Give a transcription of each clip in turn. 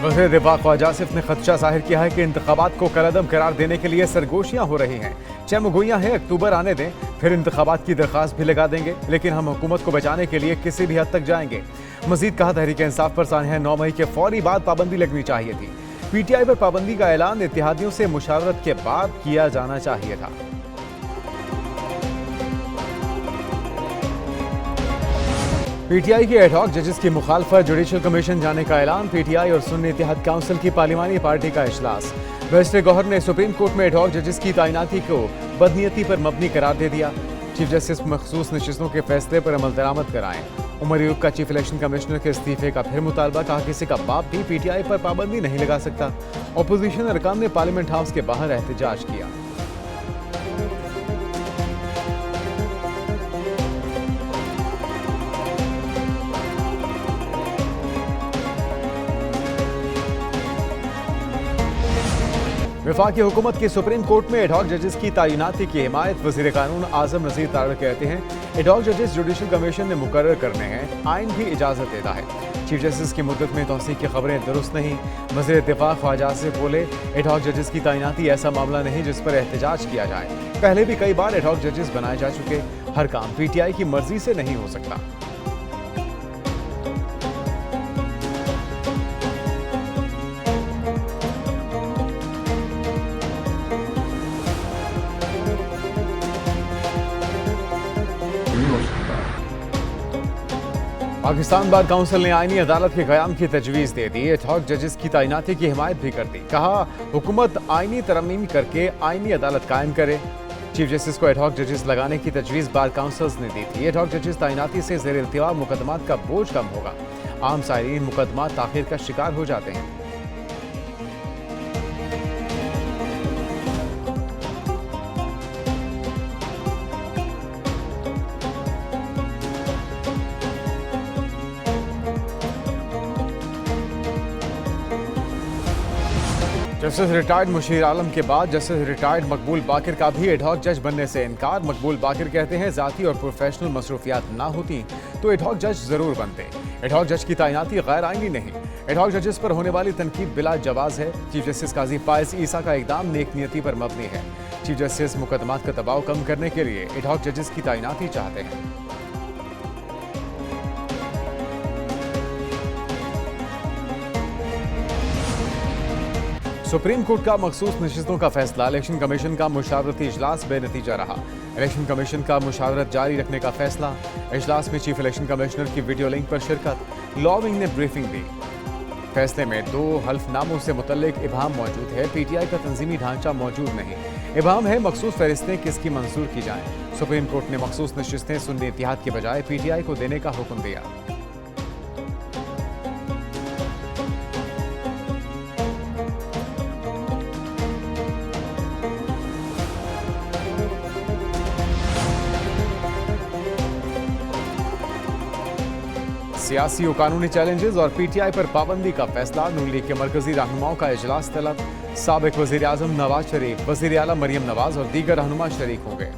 वज़ीर दिफा ख्वाजा आसिफ ने खदशा जाहिर किया है कि इंतखाबात को कलअदम करार देने के लिए सरगोशियां हो रही हैं। चमगोइयां हैं, अक्टूबर आने दें, फिर इंतखाबात की दरख्वास्त भी लगा देंगे, लेकिन हम हुकूमत को बचाने के लिए किसी भी हद तक जाएंगे। मजीद कहा, तहरीक इंसाफ पर सानह 9 मई के फौरी बाद पाबंदी लगनी चाहिए थी। PTI पर पाबंदी का ऐलान इत्तेहादियों से मुशावरत के बाद किया जाना चाहिए था। PTI के एडहॉक जजेस की मुखालफत, जुडिशल कमीशन जाने का ऐलान। PTI और सुन्नी इत्तेहाद काउंसिल की पार्लिमानी पार्टी का इजलास। बैरिस्टर गौहर ने सुप्रीम कोर्ट में एडहॉक जजेस की तैनाती को बदनीयती पर मबनी करार दे दिया। चीफ जस्टिस मखसूस नशिस्तों के फैसले पर अमल दरामद कराएं। उमर यूब का चीफ इलेक्शन कमिश्नर के इस्तीफे का फिर मुतालबा। कहा, किसी का बाप भी PTI पर पाबंदी नहीं लगा सकता। अपोजिशन अरकान ने पार्लियामेंट हाउस के बाहर एहतजाज किया। वफाकी हुकूमत की सुप्रीम कोर्ट में एडहॉक जजेस की तैनाती की हिमायत। वज़ीर कानून आजम नज़ीर तारड़ कहते हैं, एडहॉक जजेस जुडिशल कमीशन ने मुकर्रर करने हैं, आइन भी इजाज़त देता है। चीफ जस्टिस की मुद्दत में तौसीक़ की खबरें दुरुस्त नहीं। वज़ीर दिफा ख्वाजा आसिफ बोले, एडहॉक जजेस की तैनाती ऐसा मामला नहीं जिस पर एहतजाज किया जाए। पहले भी कई बार एडहॉक जजेस बनाए जा चुके, हर काम PTI की मर्जी से नहीं हो सकता। पाकिस्तान बार काउंसिल ने आईनी अदालत के क़याम की तजवीज़ दे दी। एडहॉक जजेस की तैनाती की हिमायत भी कर दी। कहा, हुकूमत आईनी तरमीम करके आईनी अदालत कायम करे। चीफ जस्टिस को एडहॉक जजेस लगाने की तजवीज़ बार काउंसिल्स ने दी थी। एडहॉक जजेस तैनाती से ज़ेर इल्तिवा मुकदमात का बोझ कम होगा। आम साइरीन मुकदमात ताख़ीर का शिकार हो जाते हैं। जस्टिस रिटायर्ड मुशीर आलम के बाद जस्टिस रिटायर्ड मकबूल बाकिर का भी एडहॉक जज बनने से इनकार। मकबूल बाकिर कहते हैं, ज़ाती और प्रोफेशनल मसरूफियात ना होती तो एडहॉक जज ज़रूर बनते। एडहॉक जज की तैनाती गैर आईनी नहीं। एडहॉक जजेस पर होने वाली तनकीद बिला जवाज़ है। चीफ जस्टिस काजी फायज ईसा का इक़दाम नेक नियति पर मबनी है। चीफ जस्टिस मुकदमात का दबाव कम करने के लिए एडहॉक जजेस की तैनाती चाहते हैं। सुप्रीम कोर्ट का मखसूस नशिस्तों का फैसला। इलेक्शन कमीशन का मुशावरती इजलास बेनतीजा रहा। इलेक्शन कमीशन का मुशावरत जारी रखने का फैसला। इजलास में चीफ इलेक्शन कमिश्नर की वीडियो लिंक पर शिरकत। लॉ विंग ने ब्रीफिंग दी। फैसले में 2 हल्फनामों से मुतल्लिक इबाम मौजूद है। PTI का तंजीमी ढांचा मौजूद नहीं। इबाम है मखसूस फहरिस्तें किसकी मंजूर की जाएं। सुप्रीम कोर्ट ने मखसूस नशिस्तें सुन्नी इत्तेहाद के बजाय PTI को देने का हुक्म दिया। सियासी और कानूनी चैलेंजेस और PTI पर पाबंदी का फैसला। नून लीग के मरकजी रहनुमाओं का इजलास तलब। साबिक वज़ीर आज़म नवाज शरीफ, वज़ीर आला मरियम नवाज और दीगर रहनुमा शरीक होंगे।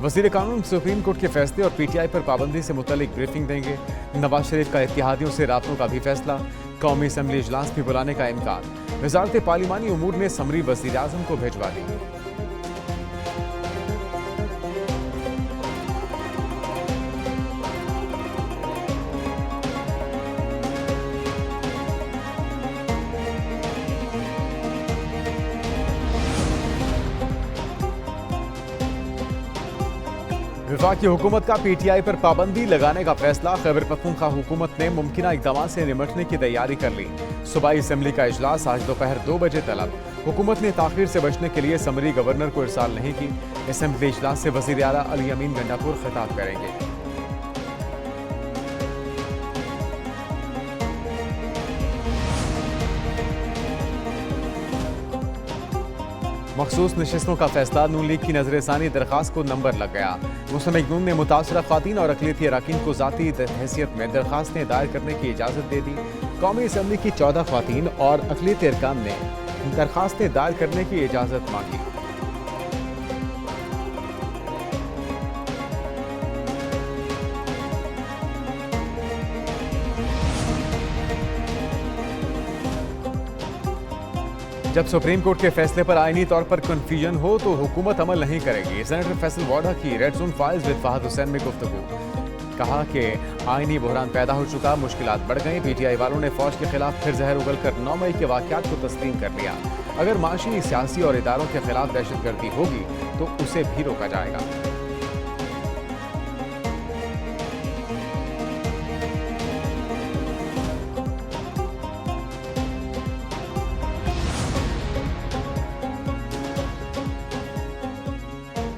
वज़ीर कानून सुप्रीम कोर्ट के फैसले और PTI पर पाबंदी से मुतल्लिक ब्रीफिंग देंगे। नवाज शरीफ का इत्तेहादियों से राब्तों का भी फैसला। कौमी असम्बली इजलास भी बुलाने का इम्कान। वज़ारत पार्लिमानी उमूर ने समरी वज़ीर आज़म को भिजवा दी। वफाकी हुकूमत का PTI पर पाबंदी लगाने का फैसला। खैबर पख्तूनख्वा हुकूमत ने मुमकिन इक़दामात से निमटने की तैयारी कर ली। सूबाई असम्बली का इजलास आज दोपहर 2 बजे तलब। हुकूमत ने ताख़ीर से बचने के लिए समरी गवर्नर को इरसाल नहीं की। असम्बली इजलास से वज़ीर आला अली अमीन गंडापुर खिताब करेंगे। मखसूस नशिस्तों का फैसला। नून लीग की नजरसानी दरखास्त को नंबर लग गया। मुस्लिम लीग नून ने मुतासरा ख़वातीन और अक़लियती अरकान को ज़ाती हैसियत में दरखास्तें दायर करने की इजाज़त दे दी। कौमी असम्बली की 14 ख़वातीन और अक़लियती अरकान ने दरखास्तें दायर करने की इजाज़त मांगी। जब सुप्रीम कोर्ट के फैसले पर आईनी तौर पर कंफ्यूजन हो तो हुकूमत अमल नहीं करेगी। सेनेटर फैसल वाडा की Red Zone Files with Fahad Hussain में गुफ्तगू। कहा कि आईनी बहरान पैदा हो चुका, मुश्किलात बढ़ गई। पीटीआई वालों ने फौज के खिलाफ फिर जहर उगलकर 9 मई के वाकयात को तस्लीम कर लिया। अगर माशी, सियासी और इदारों के खिलाफ दहशतगर्दी होगी तो उसे भी रोका जाएगा।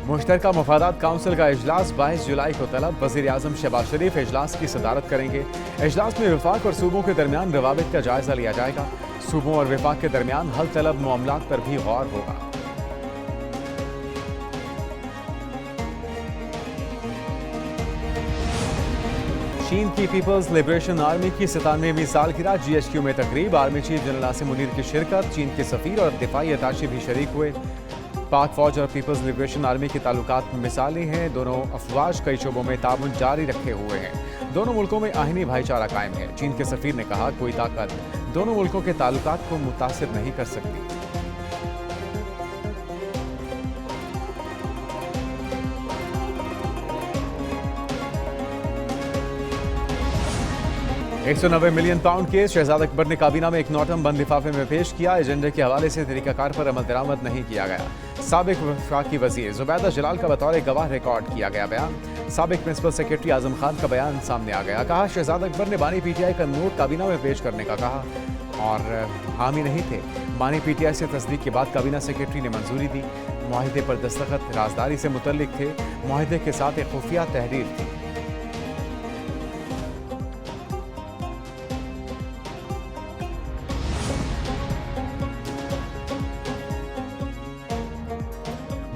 मुश्तरका मफादात काउंसिल का इजलास 22 जुलाई को तलब। वज़ीर आज़म शहबाज शरीफ इजलास की सदारत करेंगे। इजलास में वफाक और सूबों के दरमियान रवाबित का जायजा लिया जाएगा। सूबों और वफाक के दरमियान हल तलब मामलात पर भी गौर होगा। चीन की पीपल्स लिबरेशन आर्मी की 97वीं सालगिरह, GHQ में तकरीब। Army chief general Asim Munir की शिरकत। चीन के सफीर और दिफाई अताशी भी शरीक हुए। पाक फौज और पीपल्स लिबरेशन आर्मी के ताल्लुकात मिसाली हैं। दोनों अफवाज कई शोबों में ताउन जारी रखे हुए हैं। दोनों मुल्कों में आहिनी भाईचारा कायम है। चीन के सफीर ने कहा, कोई ताकत दोनों मुल्कों के ताल्लुकात को मुतासिर नहीं कर सकती। 190 million pound case. Shahzad Akbar ने काबीना में एक नोटम बंद लिफाफे में पेश किया। एजेंडे के हवाले से तरीकाकार पर अमल दरामद नहीं किया गया। साबिक वफाकी वजीर जुबैदा जलाल का बतौर गवाह रिकॉर्ड किया गया बयान। साबिक प्रिंसिपल सेक्रेटरी आजम खान का बयान सामने आ गया। कहा, शहजाद अकबर ने बानी पीटीआई का नोट काबीना में पेश करने का कहा और हामी नहीं थे। बानी पीटीआई से तस्दीक के बाद काबीना सेक्रेटरी ने मंजूरी दी। मुआहिदे पर दस्तखत राजदारी से मुतल्लिक थे। मुआहिदे के साथ एक खुफिया तहरीर थी।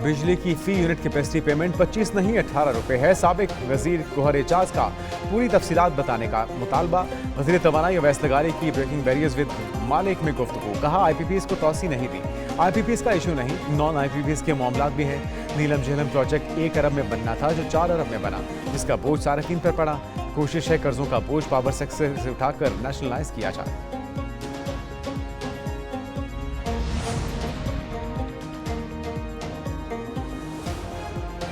बिजली की फी यूनिट कैपेसिटी पेमेंट 25 नहीं 18 रुपए है। साबिक वजीर गोहर एजाज का पूरी तफसीलात बताने का मुतालबा। वजीर तवानाई अवैस लगारी की ब्रेकिंग बैरियर्स विद मालिक में गुफ्तगू। कहा, IPPs को तोसी नहीं दी। IPPs का इशू नहीं, नॉन IPPs के मामलात भी हैं। नीलम झेलम प्रोजेक्ट 1 अरब में बनना था जो 4 अरब में बना, जिसका बोझ सार्फिन पर पड़ा। कोशिश है कर्जों का बोझ पावर सेक्टर से उठाकर नेशनलाइज किया जाए।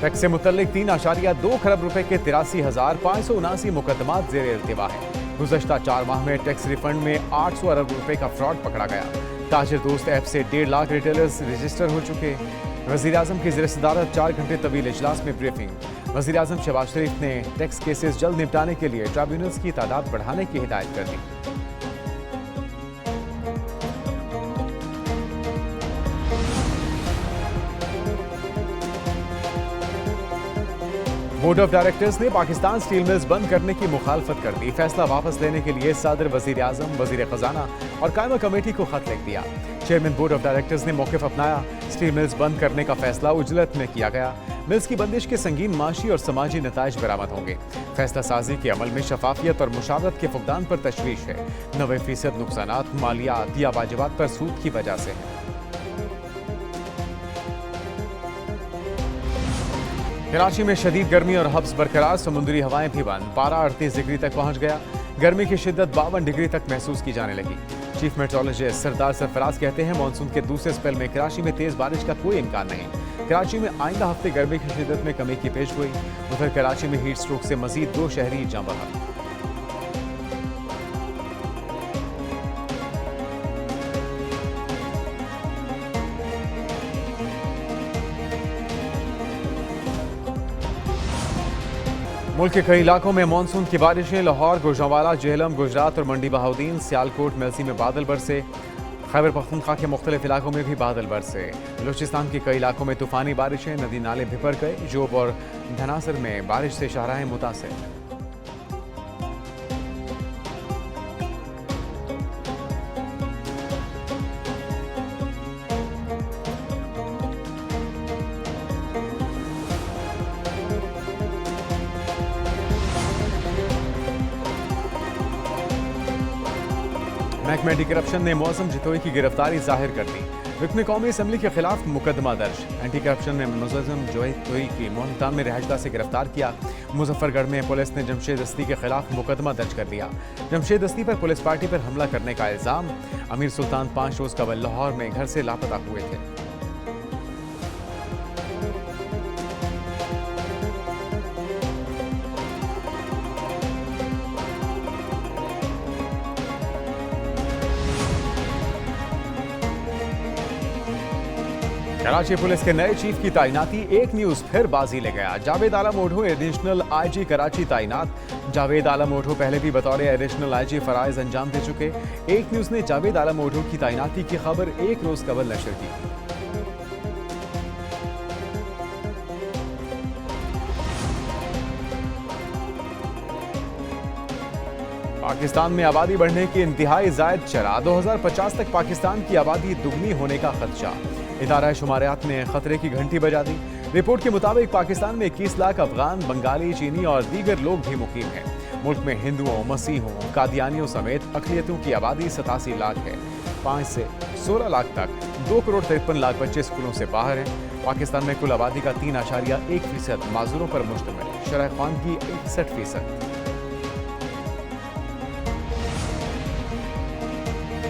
टैक्स से मुतल्लिक 3.2 खरब रुपए के 83,579 मुकदमात ज़ेर इल्तिवा है। गुज़श्ता 4 माह में टैक्स रिफंड में 800 अरब रुपए का फ्रॉड पकड़ा गया। ताजिर दोस्त ऐप से 1.5 लाख रिटेलर्स रजिस्टर हो चुके। वज़ीर आज़म की ज़ेर सदारत 4 घंटे तवील इजलास में ब्रीफिंग। वज़ीर आज़म शहबाज शरीफ ने टैक्स केसेस जल्द निपटाने के लिए ट्राइब्यूनल्स की तादाद बढ़ाने की हिदायत कर दी। बोर्ड ऑफ डायरेक्टर्स ने पाकिस्तान स्टील मिल्स बंद करने की मुखालफत कर दी। फैसला वापस लेने के लिए सदर, वजीर आजम, वजीर खजाना और कायमा कमेटी को खत लिख दिया। चेयरमैन बोर्ड ऑफ डायरेक्टर्स ने मौक़िफ़ अपनाया। स्टील मिल्स बंद करने का फैसला उजलत में किया गया। मिल्स की बंदिश के संगीन माशी और समाजी नताइज बरामद होंगे। फैसला साजी के अमल में शफाफियत और मुशावरत के फुकदान पर तशवीश है। 90% नुकसानात मालियात या वाजिबात पर सूद की वजह से है। कराची में शदीद गर्मी और हब्स बरकरार, समुद्री हवाएं भी बंद। पारा 38 डिग्री तक पहुंच गया। गर्मी की शिद्दत 52 डिग्री तक महसूस की जाने लगी। चीफ मेट्रोलॉजिस्ट सरदार सरफराज कहते हैं, मानसून के दूसरे स्पेल में कराची में तेज बारिश का कोई इम्कान नहीं। कराची में आइंदा हफ्ते गर्मी की शिद्दत में कमी की पेशगोई। उधर कराची में हीट स्ट्रोक से मजीद 2 शहरी जाँ बहक। मुल्क के कई इलाकों में मानसून की बारिशें। लाहौर, गुजरांवाला, जेहलम, गुजरात और मंडी बहाउद्दीन, सियालकोट, मेलसी में बादल बरसे। खैबर पख्तूनख्वा के मुख्तलिफ इलाकों में भी बादल बरसे। बलूचिस्तान के कई इलाकों में तूफानी बारिशें, नदी नाले भिपर गए। जोब और धनासर में बारिश से शाहराहें मुतासिर। महकमा एंटी करप्शन ने मौसम जितोई की गिरफ्तारी जाहिर कर दी। रुकन कौमी असम्बली के खिलाफ मुकदमा दर्ज। एंटी करप्शन में मुलज़्ज़म जोहिद तोई की मोहनतान में रिहाइशगाह से गिरफ्तार किया। मुजफ्फरगढ़ में पुलिस ने जमशेद दस्ती के खिलाफ मुकदमा दर्ज कर दिया। जमशेद दस्ती पर पुलिस पार्टी पर हमला करने का इल्जाम। अमीर सुल्तान 5 रोज कबल लाहौर में घर से लापता हुए थे। कराची पुलिस के नए चीफ की तैनाती। एक न्यूज फिर बाजी ले गया। जावेद आलम ओढ़ो एडिशनल आईजी कराची तैनात। जावेद आलम ओढ़ो पहले भी बतौर एडिशनल आईजी फराइज अंजाम दे चुके। एक न्यूज ने जावेद आलम ओढ़ो की तैनाती की खबर एक रोज कबल नशर की। पाकिस्तान में आबादी बढ़ने की इंतहाई जायद शरह। 2050 तक पाकिस्तान की आबादी दुगनी होने का खदशा। इदारा शुमारियात ने खतरे की घंटी बजा दी। रिपोर्ट के मुताबिक पाकिस्तान में 21 लाख अफगान, बंगाली, चीनी और दीगर लोग भी मुकीम हैं। मुल्क में हिंदुओं, मसीहों, कादियानियों समेत अक़लियतों की आबादी 87 लाख है। 5 से 16 लाख तक 2 करोड़ 53 लाख बच्चे स्कूलों से बाहर हैं। पाकिस्तान में कुल आबादी का 3.1% माजूरों पर मुश्तमिल। शरह ख्वानगी 61%।